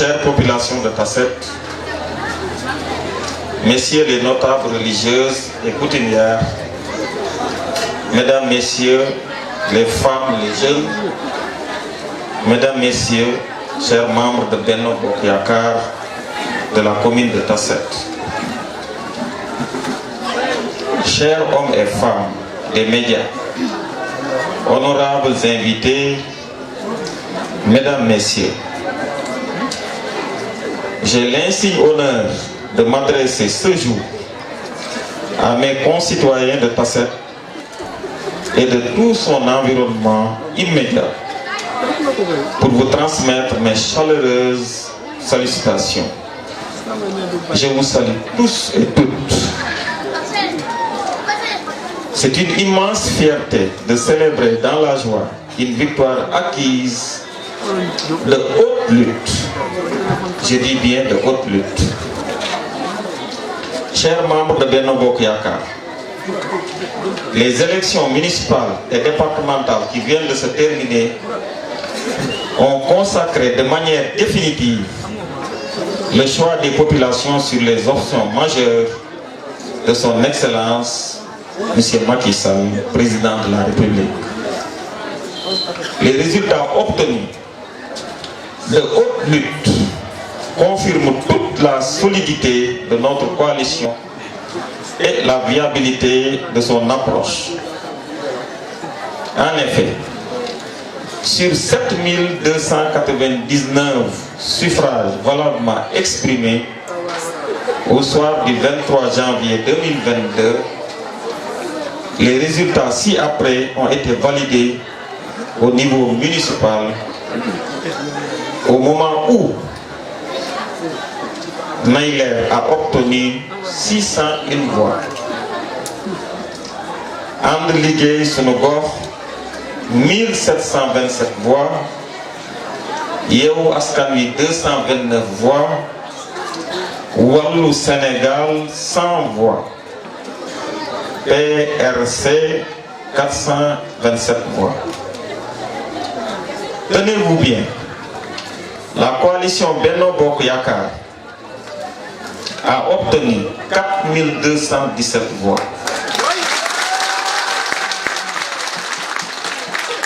chère population de Tasset, messieurs les notables religieuses et coutumières, mesdames, messieurs, les femmes, les jeunes, mesdames, messieurs, chers membres de Benno Bokk Yakaar de la commune de Tasset, chers hommes et femmes des médias, honorables invités, mesdames, messieurs, j'ai l'insigne honneur de m'adresser ce jour à mes concitoyens de Tasset et de tout son environnement immédiat pour vous transmettre mes chaleureuses salutations. Je vous salue tous et toutes. C'est une immense fierté de célébrer dans la joie une victoire acquise de haute lutte. Je dis bien de haute lutte. Chers membres de Benno Bokk Yakaar, les élections municipales et départementales qui viennent de se terminer ont consacré de manière définitive le choix des populations sur les options majeures de son Excellence M. Macky Sall, président de la République. Les résultats obtenus de haute lutte confirment toute la solidité de notre coalition et la viabilité de son approche. En effet, sur 7299 suffrages valablement exprimés au soir du 23 janvier 2022, les résultats ci-après ont été validés au niveau municipal au moment où Naïler a obtenu 601 voix. And Liggéey Sunu Gox 1727 voix, Yewwi Askan Wi 229 voix, Wallu Sénégal 100 voix, PRC 427 voix. Tenez-vous bien, la coalition Benno Bokk Yakaar a obtenu 4217 voix,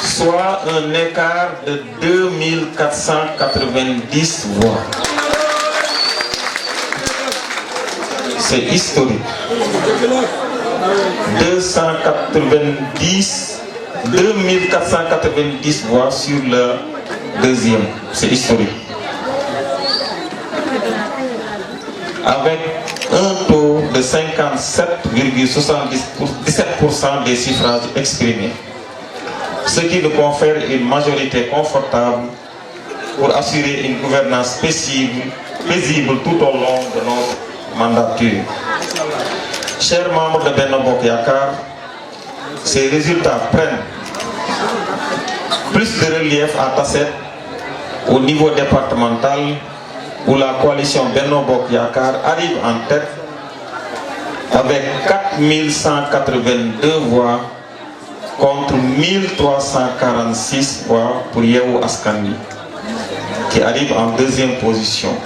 soit un écart de 2490 voix. C'est historique. 2490 voix sur le deuxième. C'est historique. Avec un taux de 57,77% des suffrages exprimés, ce qui nous confère une majorité confortable pour assurer une gouvernance paisible tout au long de notre mandature. Chers membres de Benno Bokk Yakaar, ces résultats prennent plus de relief à Tasset au niveau départemental, où la coalition Benno Bokk Yakaar arrive en tête avec 4182 voix contre 1346 voix pour Yewwi Askan Wi, qui arrive en deuxième position,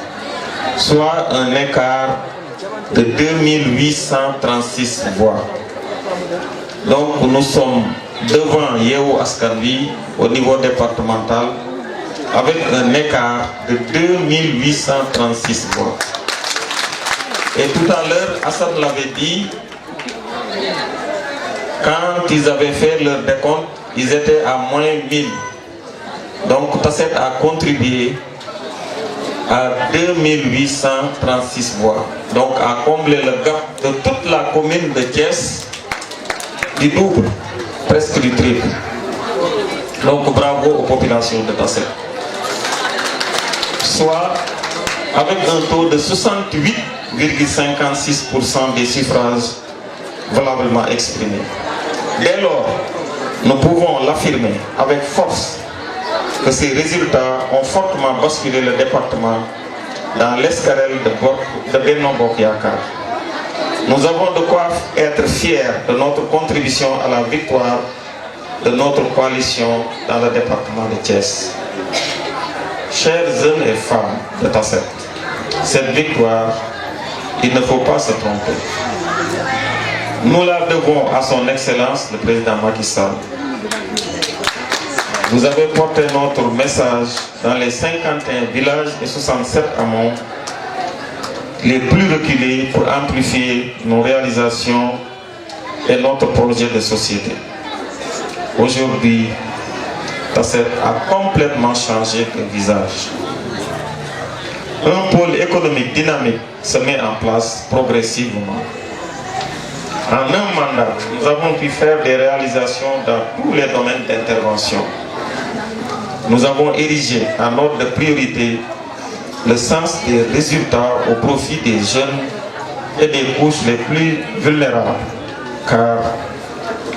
soit un écart de 2836 voix. Donc nous sommes devant Yewwi Askan Wi au niveau départemental avec un écart de 2836 voix. Et tout à l'heure, Hassan l'avait dit, quand ils avaient fait leur décompte, ils étaient à moins 1000. Donc Tasset a contribué à 2836 voix. Donc à combler le gap de toute la commune de Thiès du double, presque du triple. Donc bravo aux populations de Tasset. Soit avec un taux de 68,56% des suffrages valablement exprimés. Dès lors, nous pouvons l'affirmer avec force que ces résultats ont fortement basculé le département dans l'escarelle de Benno Bokk Yakaar. Nous avons de quoi être fiers de notre contribution à la victoire de notre coalition dans le département de Thiès. chers hommes et femmes de Tasset, cette victoire, il ne faut pas se tromper. Nous la devons à son Excellence, le président Macky Sall. Vous avez porté notre message dans les 51 villages et 67 hameaux les plus reculés pour amplifier nos réalisations et notre projet de société. Aujourd'hui, Tasset a complètement changé de visage. Un pôle économique dynamique se met en place progressivement. En un mandat, nous avons pu faire des réalisations dans tous les domaines d'intervention. Nous avons érigé en ordre de priorité le sens des résultats au profit des jeunes et des couches les plus vulnérables, car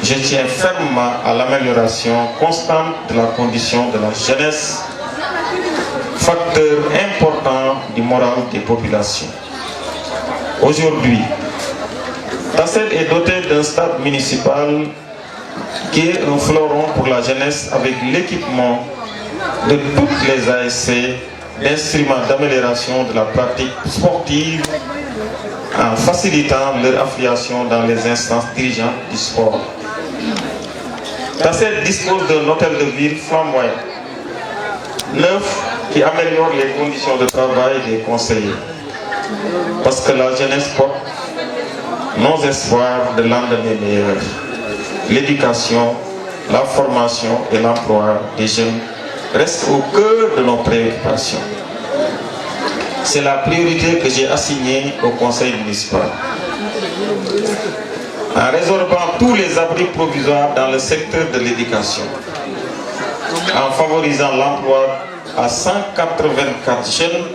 je tiens fermement à l'amélioration constante de la condition de la jeunesse, facteur important du moral des populations. Aujourd'hui, Tasset est doté d'un stade municipal qui est un fleuron pour la jeunesse avec l'équipement de toutes les ASC, d'instruments d'amélioration de la pratique sportive en facilitant leur affiliation dans les instances dirigeantes du sport. Tasset dispose d'un hôtel de ville flamboyant, neuf, qui améliore les conditions de travail des conseillers. Parce que la jeunesse porte nos espoirs de lendemain meilleur. L'éducation, la formation et l'emploi des jeunes restent au cœur de nos préoccupations. C'est la priorité que j'ai assignée au conseil municipal. En résorbant tous les abris provisoires dans le secteur de l'éducation, en favorisant l'emploi à 184 jeunes,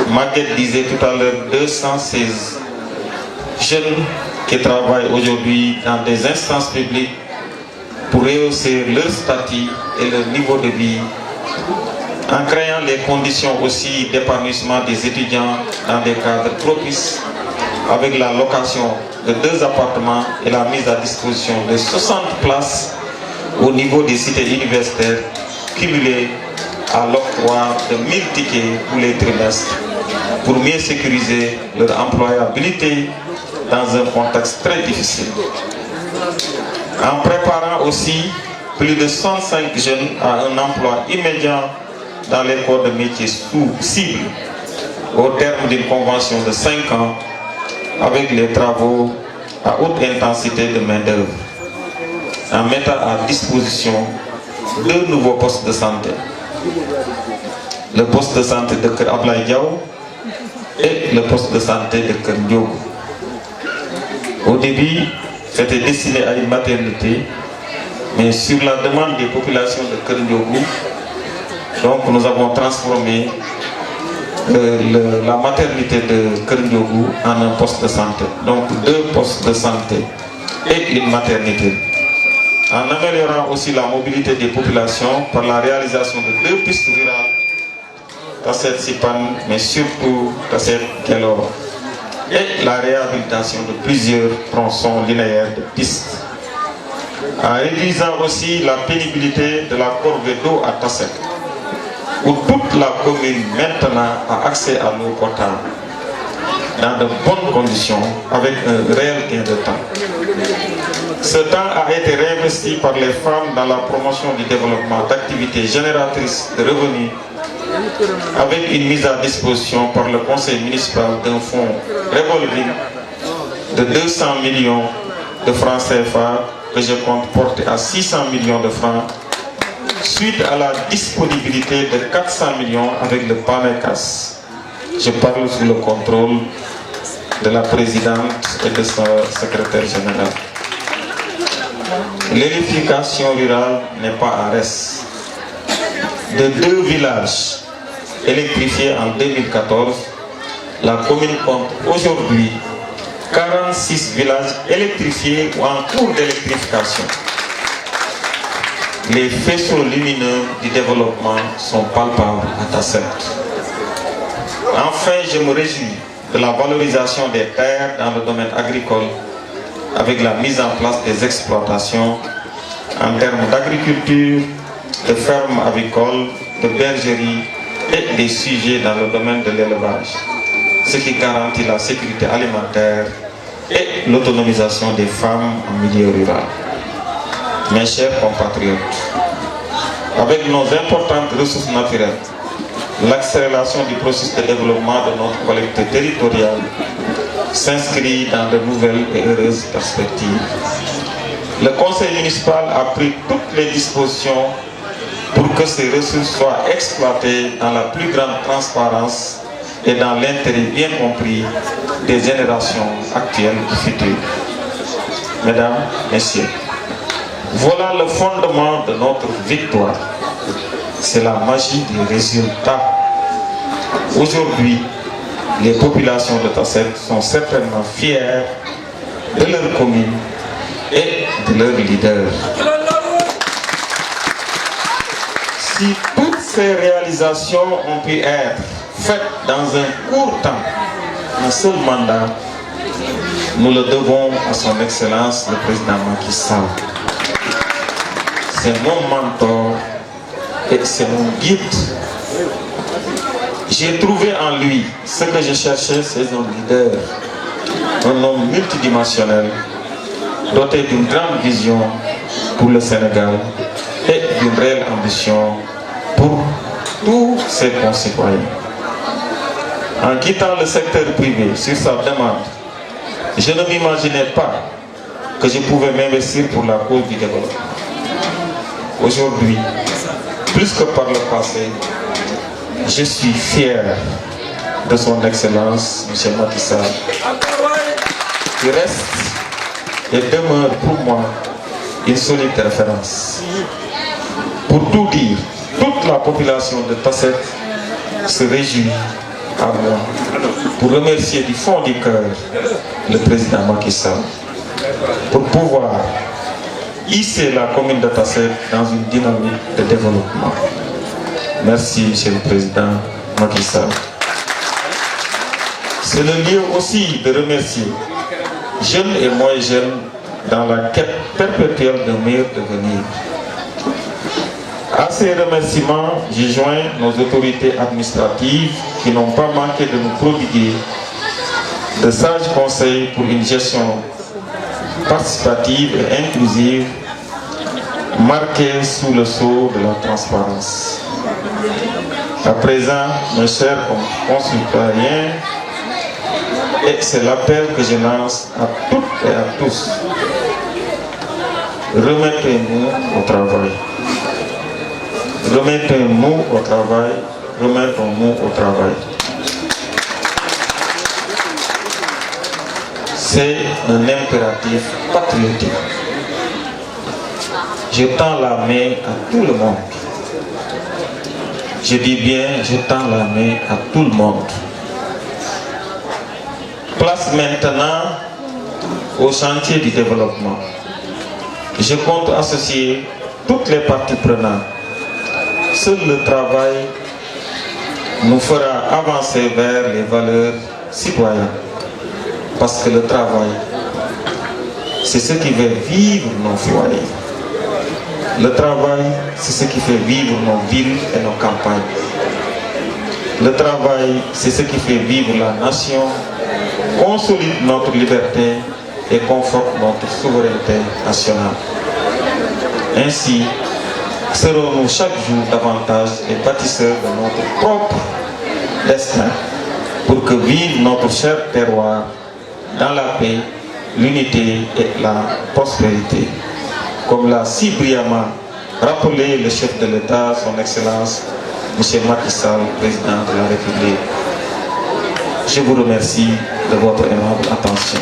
Maguette disait tout à l'heure 216 jeunes qui travaillent aujourd'hui dans des instances publiques pour rehausser leur statut et leur niveau de vie, en créant les conditions aussi d'épanouissement des étudiants dans des cadres propices, avec la location de 2 appartements et la mise à disposition de 60 places au niveau des cités universitaires, cumulées à l'octroi de 1000 tickets pour les trimestres, pour mieux sécuriser leur employabilité dans un contexte très difficile. En préparant aussi plus de 105 jeunes à un emploi immédiat dans les corps de métiers cibles, au terme d'une convention de 5 ans avec les travaux à haute intensité de main-d'œuvre, en mettant à disposition 2 nouveaux postes de santé. Le poste de santé de Kër Ablaye Diaw et le poste de santé de Kër Ndiogou. Au début, c'était destiné à une maternité, mais sur la demande des populations de Kër Ndiogou, donc nous avons transformé la maternité de Kër Ndiogou en un poste de santé. Donc 2 postes de santé et une maternité. En améliorant aussi la mobilité des populations par la réalisation de 2 pistes rurales, Tasset Sipan, mais surtout Tasset Kelor, et la réhabilitation de plusieurs tronçons linéaires de pistes. En réduisant aussi la pénibilité de la corvée d'eau à Tasset, où toute la commune maintenant a accès à l'eau potable dans de bonnes conditions avec un réel gain de temps. Ce temps a été réinvesti par les femmes dans la promotion du développement d'activités génératrices de revenus, avec une mise à disposition par le conseil municipal d'un fonds revolving de 200 millions de francs CFA que je compte porter à 600 millions de francs suite à la disponibilité de 400 millions avec le PAMECAS. Je parle sous le contrôle de la présidente et de son secrétaire général. L'électrification rurale n'est pas en reste. De 2 villages électrifiés en 2014, la commune compte aujourd'hui 46 villages électrifiés ou en cours d'électrification. Les faisceaux lumineux du développement sont palpables à Tasset. Enfin, je me réjouis de la valorisation des terres dans le domaine agricole avec la mise en place des exploitations en termes d'agriculture, de fermes avicoles, de bergeries et des sujets dans le domaine de l'élevage, ce qui garantit la sécurité alimentaire et l'autonomisation des femmes en milieu rural. Mes chers compatriotes, avec nos importantes ressources naturelles, l'accélération du processus de développement de notre collectivité territoriale s'inscrit dans de nouvelles et heureuses perspectives. Le conseil municipal a pris toutes les dispositions pour que ces ressources soient exploitées dans la plus grande transparence et dans l'intérêt bien compris des générations actuelles et futures. Mesdames, Messieurs, voilà le fondement de notre victoire. C'est la magie des résultats. Aujourd'hui, les populations de Tassette sont certainement fières de leur commune et de leur leader. Si toutes ces réalisations ont pu être faites dans un court temps, un seul mandat, nous le devons à son Excellence le Président Macky Sall. C'est mon mentor et c'est mon guide. J'ai trouvé en lui ce que je cherchais, c'est un leader, un homme multidimensionnel, doté d'une grande vision pour le Sénégal et d'une réelle ambition pour tous ses concitoyens. En quittant le secteur privé sur sa demande, je ne m'imaginais pas que je pouvais m'investir pour la cause du développement. Aujourd'hui, plus que par le passé, je suis fier de son Excellence, M. Macky Sall, qui reste et demeure pour moi une solide référence. Pour tout dire, toute la population de Tassette se réjouit à moi pour remercier du fond du cœur le président Macky Sall pour pouvoir hisser la commune de Tassette dans une dynamique de développement. Merci, Monsieur le Président Macky Sall. C'est le lieu aussi de remercier jeunes et moins jeunes dans la quête perpétuelle d'un meilleur devenir. À ces remerciements, j'ai joint nos autorités administratives qui n'ont pas manqué de nous prodiguer de sages conseils pour une gestion participative et inclusive, marquée sous le sceau de la transparence. À présent, mes chers concitoyens, et c'est l'appel que je lance à toutes et à tous. Remettez-nous au travail. Remettez-nous au travail. Remettons-nous au travail. C'est un impératif patriotique. Je tends la main à tout le monde. Je dis bien, je tends la main à tout le monde. Place maintenant au chantier du développement. Je compte associer toutes les parties prenantes. Seul le travail nous fera avancer vers les valeurs citoyennes. Parce que le travail, c'est ce qui fait vivre nos foyers. Le travail, c'est ce qui fait vivre nos villes et nos campagnes. Le travail, c'est ce qui fait vivre la nation, consolide notre liberté et conforte notre souveraineté nationale. Ainsi, serons-nous chaque jour davantage les bâtisseurs de notre propre destin pour que vive notre cher terroir dans la paix, l'unité et la prospérité. Comme l'a si brillamment rappelé le chef de l'État, son Excellence, M. Macky Sall, président de la République. Je vous remercie de votre aimable attention.